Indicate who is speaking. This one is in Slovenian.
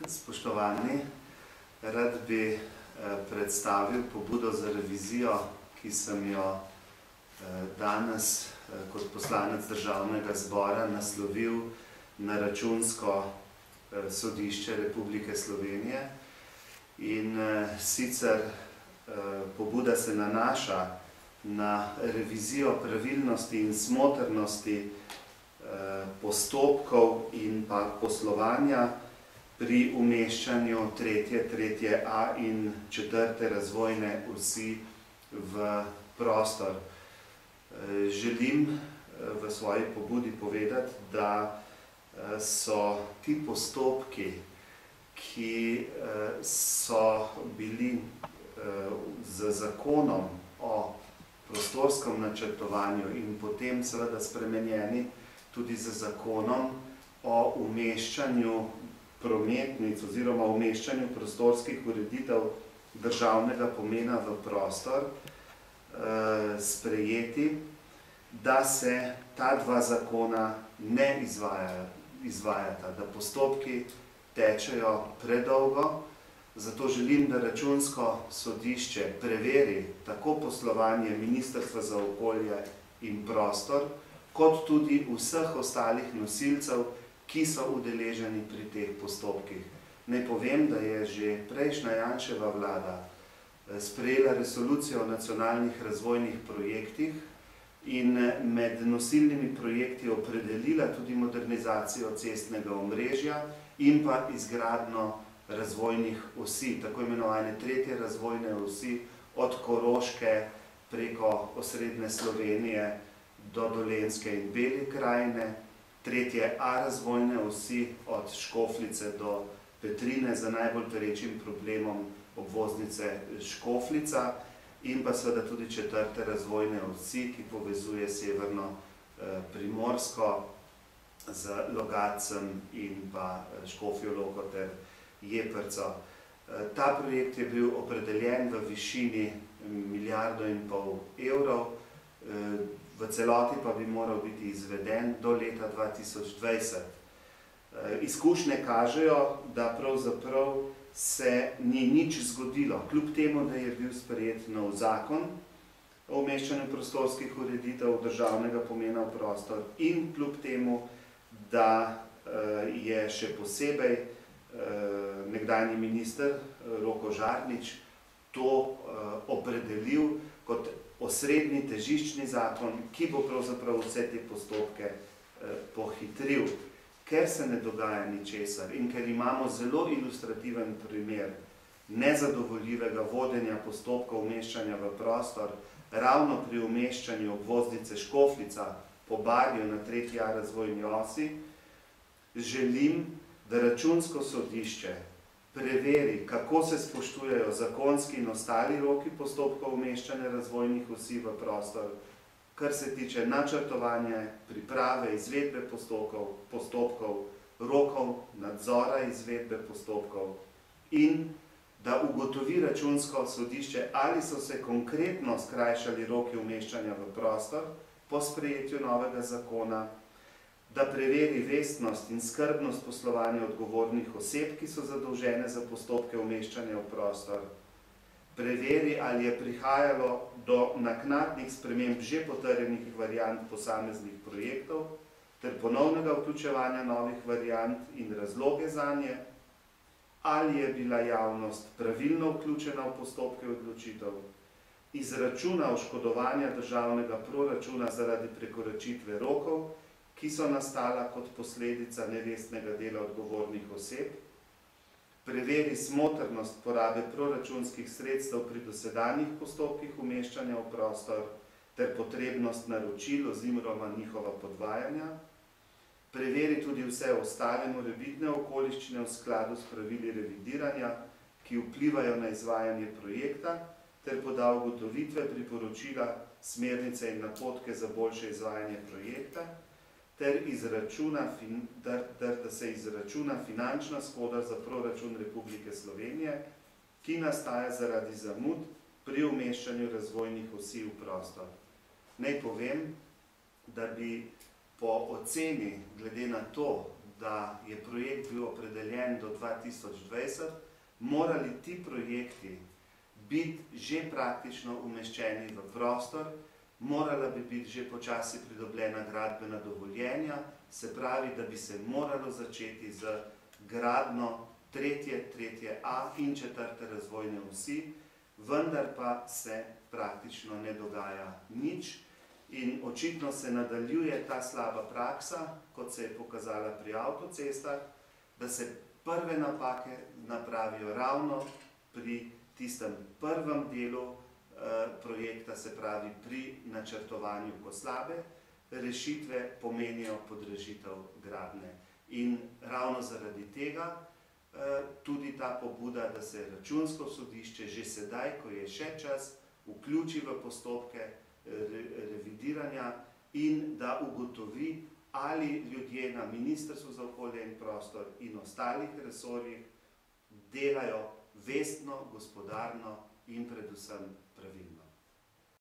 Speaker 1: Spoštovani, rad bi predstavil pobudo za revizijo, ki sem jo danes kot poslanec Državnega zbora naslovil na Računsko sodišče Republike Slovenije. In sicer pobuda se nanaša na revizijo pravilnosti in smotrnosti postopkov in pa poslovanja pri umeščanju 3A in 4. razvojne osi v prostor. Želim v svoji pobudi povedati, da so ti postopki, ki so bili z zakonom o prostorskem načrtovanju in potem seveda spremenjeni tudi z zakonom o umeščanju prometnic oziroma umeščanju prostorskih ureditev državnega pomena v prostor sprejeti, da se ta dva zakona ne izvajata, da postopki tečejo predolgo. Zato želim, da Računsko sodišče preveri tako poslovanje Ministrstva za okolje in prostor, kot tudi vseh ostalih nosilcev, ki so udeleženi pri teh postopkih. Naj povem, da je že prejšnja Janševa vlada sprejela resolucijo o nacionalnih razvojnih projektih in med nosilnimi projekti opredelila tudi modernizacijo cestnega omrežja in pa izgradnjo razvojnih osi, tako imenovane 3. razvojne osi od Koroške preko osrednje Slovenije do Dolenjske in Bele krajine, 3A razvojne osi od Škofljice do Petrine za najbolj perečim problemom obvoznice Škofljica in pa seveda tudi 4. razvojne osi, ki povezuje severno Primorsko z Logatcem in pa Škofjo Loko ter Jeprco. Ta projekt je bil opredeljen v višini 1,5 milijarde evrov, v celoti pa bi moral biti izveden do leta 2020. Izkušnje kažejo, da pravzaprav se ni nič zgodilo, kljub temu, da je bil sprejet nov zakon o umeščanju prostorskih ureditev državnega pomena v prostor in kljub temu, da je še posebej nekdanji minister Roko Žarnič to opredelil kot osrednji težiščni zakon, ki bo pravzaprav vse te postopke pohitril. Ker se ne dogaja ničesar in ker imamo zelo ilustrativen primer nezadovoljivega vodenja postopkov umeščanja v prostor, ravno pri umeščanju obvoznice Škofljica po Barju na 3A razvojni osi, želim, da Računsko sodišče preveri, kako se spoštujejo zakonski in ostali roki postopkov umeščanja razvojnih osi v prostor, kar se tiče načrtovanja, priprave, izvedbe postopkov, rokov, nadzora izvedbe postopkov in da ugotovi Računsko sodišče, ali so se konkretno skrajšali roki umeščanja v prostor po sprejetju novega zakona, da preveri vestnost in skrbnost poslovanja odgovornih oseb, ki so zadolžene za postopke umeščanja v prostor, preveri, ali je prihajalo do naknadnih sprememb že potrjenih variant posameznih projektov ter ponovnega vključevanja novih variant in razloge zanje, ali je bila javnost pravilno vključena v postopke odločitev, izračuna oškodovanja državnega proračuna zaradi prekoračitve rokov, ki so nastala kot posledica nevestnega dela odgovornih oseb, preveri smotrnost porabe proračunskih sredstev pri dosedanjih postopkih umeščanja v prostor ter potrebnost naročil oziroma njihova podvajanja, preveri tudi vse ostale morebitne okoliščine v skladu s pravili revidiranja, ki vplivajo na izvajanje projekta, ter poda ugotovitve, priporočila, smernice in napotke za boljše izvajanje projekta, ter da se izračuna finančna škoda za proračun Republike Slovenije, ki nastaja zaradi zamud pri umeščanju razvojnih osi v prostor. Naj povem, da bi po oceni, glede na to, da je projekt bil opredeljen do 2020, morali ti projekti biti že praktično umeščeni v prostor, morala bi biti že počasi pridobljena gradbena dovoljenja, se pravi, da bi se moralo začeti z gradnjo tretje A in 4. razvojne osi, vendar pa se praktično ne dogaja nič in očitno se nadaljuje ta slaba praksa, kot se je pokazala pri avtocestah, da se prve napake napravijo ravno pri tistem prvem delu projekta, se pravi pri načrtovanju, ko slabe rešitve pomenijo podražitev gradnje. In ravno zaradi tega tudi ta pobuda, da se Računsko sodišče že sedaj, ko je še čas, vključi v postopke revidiranja in da ugotovi, ali ljudje na Ministrstvu za okolje in prostor in ostalih resorjih delajo vestno, gospodarno in predvsem pravilno.